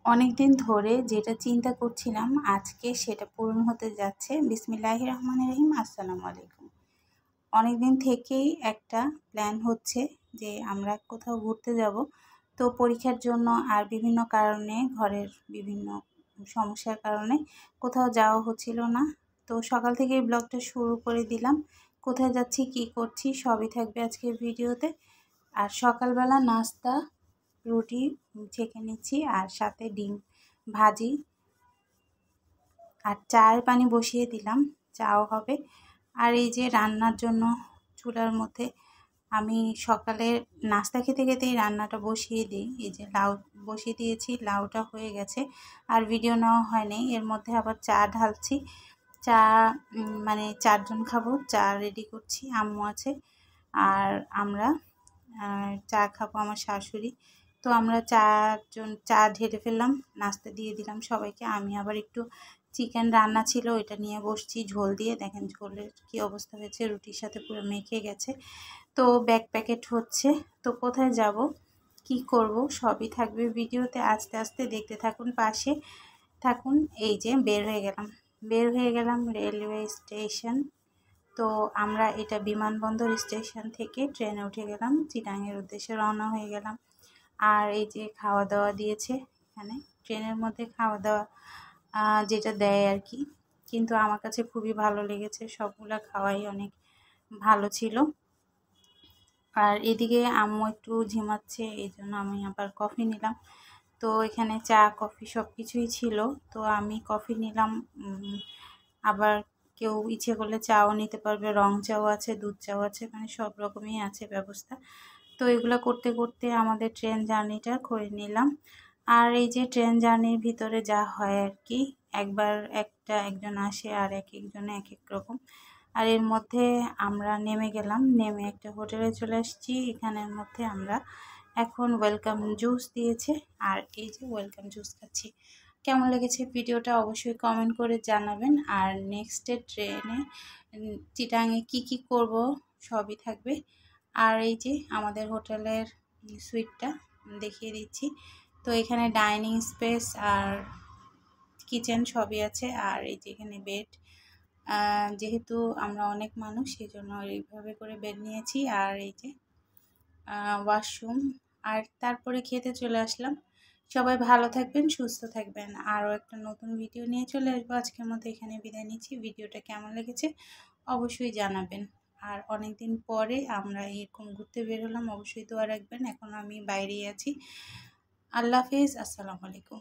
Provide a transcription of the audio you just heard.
অনেক দিন ধরে যেটা চিন্তা করছিলাম আজকে সেটা পূরণ হতে যাচ্ছে। বিসমিল্লাহির রহমানির রহিম। আসসালামু আলাইকুম। অনেক দিন থেকেই একটা প্ল্যান হচ্ছে যে আমরা কোথাও ঘুরতে যাব। তো পরীক্ষার জন্য আর বিভিন্ন কারণে ঘরের বিভিন্ন সমস্যার কারণে কোথাও যাওয়া হচ্ছিল না। তো সকাল থেকেই ব্লগটা শুরু করে দিলাম। কোথায় যাচ্ছি, কি করছি সবই থাকবে আজকের ভিডিওতে। আর সকালবেলা নাস্তা রুটি ছেঁকে নিচ্ছি আর সাথে ডিম ভাজি আর চায়ের পানি বসিয়ে দিলাম, চাও হবে। আর এই যে রান্নার জন্য চুলার মধ্যে আমি সকালে নাস্তা খেতে খেতেই রান্নাটা বসিয়ে দিই। এই যে লাউ বসিয়ে দিয়েছি, লাউটা হয়ে গেছে আর ভিডিও নেওয়া হয়নি। এর মধ্যে আবার চা ঢালছি। চা মানে 4 জন খাবো, চা রেডি করছি। আম্মু আছে আর আমরা চা খাবো, আমার শাশুড়ি। তো আমরা 4 জন চা ঢেলে ফেললাম, নাস্তা দিয়ে দিলাম সবাইকে। আমি আবার একটু চিকেন রান্না ছিল, ওইটা নিয়ে বসছি ঝোল দিয়ে। দেখেন ঝোলের কি অবস্থা হয়েছে, রুটির সাথে পুরো মেখে গেছে। তো ব্যাক প্যাকেট হচ্ছে। তো কোথায় যাব, কি করব সবই থাকবে ভিডিওতে। আস্তে আস্তে দেখতে থাকুন, পাশে থাকুন। এই যে বের হয়ে গেলাম রেলওয়ে স্টেশন। তো আমরা এটা বিমানবন্দর স্টেশন থেকে ট্রেনে উঠে গেলাম, চিটাংয়ের উদ্দেশ্যে রওনা হয়ে গেলাম। আর এই যে খাওয়া দাওয়া দিয়েছে এখানে ট্রেনের মধ্যে, খাওয়া দাওয়া যেটা দেয় আর কি। কিন্তু আমার কাছে খুবই ভালো লেগেছে, সবগুলা খাওয়াই অনেক ভালো ছিল। আর এদিকে আম্মু একটু ঝিমাচ্ছে, এই জন্য আমি আবার কফি নিলাম। তো এখানে চা কফি সব কিছুই ছিল। তো আমি কফি নিলাম, আবার কেউ ইচ্ছে করলে চাও নিতে পারবে, রং চাও আছে, দুধ চাও আছে, মানে সব রকমই আছে ব্যবস্থা। তো এগুলো করতে করতে আমাদের ট্রেন জার্নিটা করে নিলাম। আর এই যে ট্রেন জার্নির ভিতরে যা হয় আর কি, একবার একজন আসে আর একজনে এক এক রকম। আর এর মধ্যে আমরা নেমে গেলাম, নেমে একটা হোটেলে চলে আসছি। এখানের মধ্যে আমরা এখন ওয়েলকাম জুস দিয়েছে আর এই যে ওয়েলকাম জুস খাচ্ছি। কেমন লেগেছে ভিডিওটা অবশ্যই কমেন্ট করে জানাবেন। আর নেক্সটে ট্রেনে চিটাংয়ে কি করব সবই থাকবে। আর এই যে আমাদের হোটেলের সুইটটা দেখিয়ে দিচ্ছি। তো এখানে ডাইনিং স্পেস আর কিচেন সবই আছে। আর এই যে এখানে বেড, যেহেতু আমরা অনেক মানুষ সেই জন্য এইভাবে করে বেড নিয়েছি। আর এই যে ওয়াশরুম। আর তারপরে খেতে চলে আসলাম। সবাই ভালো থাকবেন, সুস্থ থাকবেন। আরও একটা নতুন ভিডিও নিয়ে চলে আসবো। আজকের মতো এখানে বিদায় নিচ্ছি। ভিডিওটা কেমন লেগেছে অবশ্যই জানাবেন। আর অনেক দিন পরে আমরা এরকম ঘুরতে বের হলাম, অবশ্যই দোয়া রাখবেন। এখন আমি বাইরেই আছি। আল্লাহ হাফিজ, আসসালামু আলাইকুম।